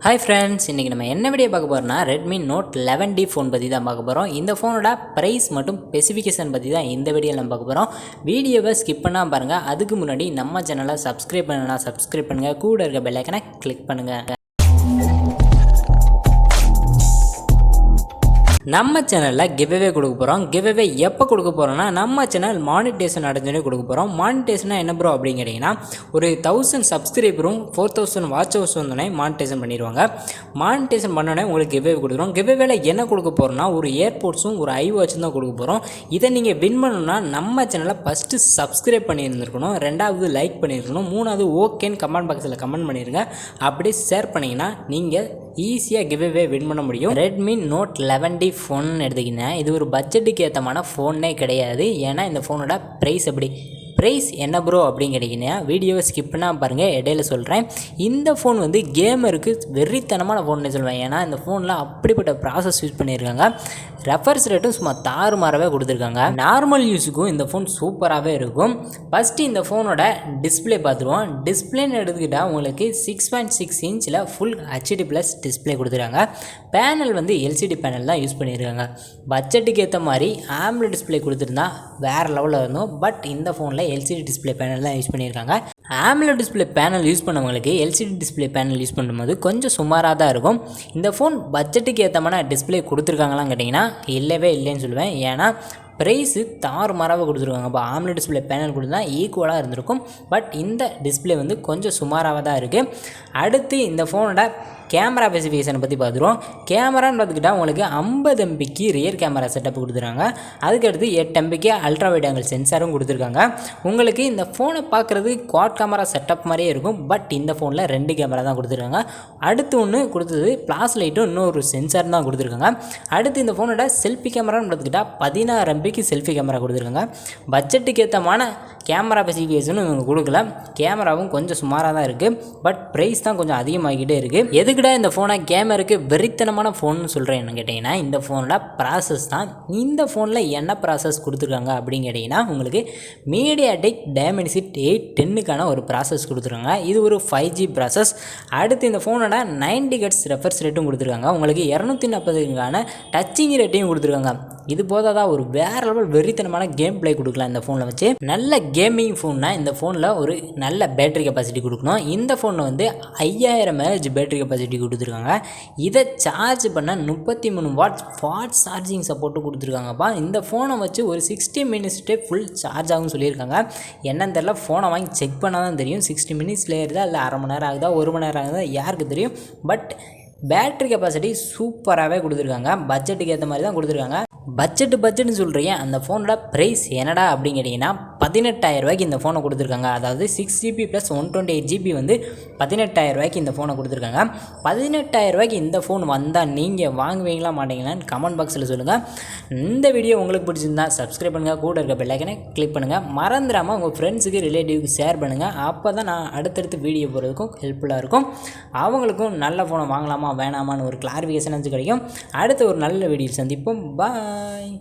Hi friends, இன்னைக்கு நம்ம என்ன வீடியோ பார்க்க போறோம்னா Redmi Note 11D ஃபோன் பத்தி தான் பார்க்க போறோம். இந்த ஃபோனோட பிரைஸ் மற்றும் ஸ்பெசிஃபிகேஷன் பத்தி தான் இந்த வீடியோல நம்ம பார்க்க போறோம். வீடியோவை ஸ்கிப் பண்ணாம பாருங்க. அதுக்கு முன்னாடி நம்ம சேனலை சப்ஸ்கிரைப் பண்ணனா சப்ஸ்கிரைப் பண்ணுங்க. கூட இருக்க பெல் ஐகானை கிளிக் பண்ணுங்க. நம்ம சேனலில் கிவ்அவே கொடுக்க போகிறோம். கிவ்அவே எப்போ கொடுக்க போகிறோம்னா நம்ம சேனல் மானிட்டேஷன் அடைஞ்சோடனே கொடுக்க போகிறோம். மானிட்டேஷனாக என்ன ப்ரோ அப்படின்னு கேட்டிங்கன்னா ஒரு 1000 சப்ஸ்கிரைபரும் 4000 வாட்ச் ஹவர்ஸ் வந்தோடனே மானிட்டேஷன் பண்ணிடுவாங்க. மானிட்டேஷன் பண்ணோடனே உங்களுக்கு கிவ்அவே கொடுக்குறோம். கிவ்அவேல என்ன கொடுக்க போகிறோம்னா ஒரு ஏர்போர்ட்ஸும் ஒரு ஐவாட்சும் தான் கொடுக்க போகிறோம். இதை நீங்கள் வின் பண்ணணும்னா நம்ம சேனலை ஃபஸ்ட்டு சப்ஸ்கிரைப் பண்ணியிருந்துருக்கணும், ரெண்டாவது லைக் பண்ணியிருக்கணும், மூணாவது ஓகேன்னு கமெண்ட் பாக்ஸில் கமெண்ட் பண்ணிடுங்க. அப்படியே ஷேர் பண்ணிங்கன்னா நீங்கள் ஈஸியாக கிவ்அவே வின் பண்ண முடியும். Redmi Note 11D ஃபோன் எடுத்திங்கன்னா இது ஒரு பட்ஜெட்டுக்கு ஏற்றமான ஃபோனே கிடையாது. ஏன்னா இந்த ஃபோனோட ப்ரைஸ் என்ன ப்ரோ அப்படின்னு கேட்டிங்கன்னா வீடியோவை ஸ்கிப் பண்ணால் பாருங்கள், இடையில சொல்கிறேன். இந்த ஃபோன் வந்து கேமருக்கு வெறித்தனமான ஃபோன்னு சொல்லுவேன். ஏன்னா இந்த ஃபோனில் அப்படிப்பட்ட ப்ராசஸ் யூஸ் பண்ணியிருக்காங்க. ரெஃபர்ஸ் ரேட்டும் சும்மா தாறுமாறாகவே கொடுத்துருக்காங்க. நார்மல் யூஸுக்கும் இந்த ஃபோன் சூப்பராகவே இருக்கும். ஃபஸ்ட்டு இந்த ஃபோனோட டிஸ்பிளே பார்த்துருவோம். டிஸ்பிளேன்னு எடுத்துக்கிட்டால் உங்களுக்கு 6.6 இன்ச்சில் ஃபுல் HD ப்ளஸ் டிஸ்பிளே கொடுத்துருக்காங்க. பேனல் வந்து LCD பேனல் தான் யூஸ் பண்ணியிருக்காங்க. பட்ஜெட்டுக்கு ஏற்ற மாதிரி AMOLED டிஸ்பிளே கொடுத்துருந்தா வேறு லெவலில் இருந்தோம். பட் இந்த ஃபோனில் LCD டிஸ்பிளே பேனல் தான் யூஸ் பண்ணியிருக்காங்க. AMOLED டிஸ்பிளே பேனல் யூஸ் பண்ணவங்களுக்கு LCD டிஸ்பிளே பேனல் யூஸ் பண்ணும்போது கொஞ்சம் சுமாராக தான் இருக்கும். இந்த ஃபோன் பட்ஜெட்டுக்கு ஏற்றமான டிஸ்பிளே கொடுத்துருக்காங்களான்னு கேட்டிங்கன்னா இல்லவே இல்லைன்னு சொல்லுவேன். ஏன்னா ப்ரைஸு தாறுமாறாக கொடுத்துருக்காங்க. இப்போ AMOLED டிஸ்பிளே பேனல் கொடுத்தா ஈக்குவலாக இருந்திருக்கும். பட் இந்த டிஸ்பிளே வந்து கொஞ்சம் சுமாராக தான் இருக்குது. அடுத்து இந்த ஃபோனோட கேமரா ஸ்பெசிஃபிகேஷனை பற்றி பார்த்துருவோம். கேமரான்னு பார்த்துக்கிட்டால் உங்களுக்கு 50 MBக்கு ரியர் கேமரா செட்டப் கொடுத்துருக்காங்க. அதுக்கடுத்து 8 MBக்கு அல்ட்ரா வைட் ஆங்கிள் சென்சாரும் கொடுத்துருக்காங்க. உங்களுக்கு இந்த ஃபோனை பார்க்குறது குவாட் கேமரா செட்டப் மாதிரியே இருக்கும். பட் இந்த ஃபோனில் 2 கேமரா தான் கொடுத்துருக்காங்க. அடுத்து ஒன்று கொடுத்தது ஃப்ளாஷ் லைட்டும் இன்னொரு சென்சார் தான் கொடுத்துருக்காங்க. அடுத்து இந்த ஃபோனோட செல்ஃபி கேமரான்னு பார்த்துக்கிட்டால் 16 MBக்கு செல்ஃபி கேமரா கொடுத்துருக்காங்க. பட்ஜெட்டுக்கு ஏற்றமான கேமரா ஸ்பெசிஃபிகேஷனும் இவங்க கொடுக்கல. கேமராவும் கொஞ்சம் சுமாராக தான் இருக்குது. பட் ப்ரைஸ் தான் கொஞ்சம் அதிகமாகிக்கிட்டே இருக்குது. எதுக்கிட்ட இந்த ஃபோனை கேமருக்கு வெறித்தனமான ஃபோன்னு சொல்கிறேன்னு கேட்டிங்கன்னா இந்த ஃபோனோட ப்ராசஸ் தான். இந்த ஃபோனில் என்ன ப்ராசஸ் கொடுத்துருக்காங்க அப்படின்னு கேட்டிங்கன்னா உங்களுக்கு மீடியாடெக் டைமென்சிட்டி 810க்கான ஒரு ப்ராசஸ் கொடுத்துருக்காங்க. இது ஒரு 5G ப்ராசஸ். அடுத்து இந்த ஃபோனோட 90 Hz ரெஃபர்ஸ் ரேட்டும் கொடுத்துருக்காங்க. உங்களுக்கு 240க்கான டச்சிங் ரேட்டையும் கொடுத்துருக்காங்க. இது போதாதான் ஒரு வேறு லெவல் வெறித்தனமான கேம் பிளே கொடுக்கலாம் இந்த ஃபோனில் வச்சு. நல்ல கேமிங் ஃபோன்னா இந்த ஃபோனில் ஒரு நல்ல பேட்டரி கெப்பாசிட்டி கொடுக்கணும். இந்த ஃபோனில் வந்து 5000 mAh பேட்டரி கெப்பாசிட்டி கொடுத்துருக்காங்க. இதை சார்ஜ் பண்ண 33 வாட்ஸ் சார்ஜிங் சப்போர்ட்டும் கொடுத்துருக்காங்கப்பா. இந்த ஃபோனை வச்சு ஒரு 60 மினிட்ஸ்டே ஃபுல் சார்ஜ் ஆகும்னு சொல்லியிருக்காங்க. என்னன்னு தெரியல, ஃபோனை வாங்கி செக் பண்ணால் தான் தெரியும். 60 மினிட்ஸில் ஏறுதா இல்லை அரை மணி நேரம் ஆகுதா 1 மணி நேரம் ஆகுதா யாருக்கு தெரியும். பட் பேட்டரி கெப்பாசிட்டி சூப்பராகவே கொடுத்துருக்காங்க. பட்ஜெட்டுக்கு ஏற்ற மாதிரி தான் கொடுத்துருக்காங்க. பட்ஜெட்டுன்னு சொல்கிறீங்க, அந்த ஃபோனோட ப்ரைஸ் என்னடா அப்படின்னு கேட்டிங்கன்னா 18000 ரூபாய்க்கு இந்த ஃபோனை கொடுத்துருக்காங்க. அதாவது 6GB ப்ளஸ் 128GB வந்து 18000 ரூபாய்க்கு இந்த ஃபோனை கொடுத்துருக்காங்க. 18000 ரூபாய்க்கு இந்த ஃபோன் வந்தால் நீங்கள் வாங்குவீங்களா மாட்டீங்களான்னு கமெண்ட் பாக்ஸில் சொல்லுங்கள். இந்த வீடியோ உங்களுக்கு பிடிச்சிருந்தா சப்ஸ்கிரைப் பண்ணுங்கள், கூட இருக்க பெல் ஐகானை கிளிக் பண்ணுங்கள். மறந்துடாமல் உங்கள் ஃப்ரெண்ட்ஸுக்கு ரிலேட்டிவ்க்கு ஷேர் பண்ணுங்கள். அப்போ தான் நான் அடுத்தடுத்து வீடியோ போகிறதுக்கும் ஹெல்ப்ஃபுல்லாக இருக்கும். அவங்களுக்கும் நல்ல ஃபோனை வாங்கலாமா வேணாமான்னு ஒரு கிளாரிஃபிகேஷன் கிடைக்கும். அடுத்த ஒரு நல்ல வீடியோ சந்திப்போம். பாய்.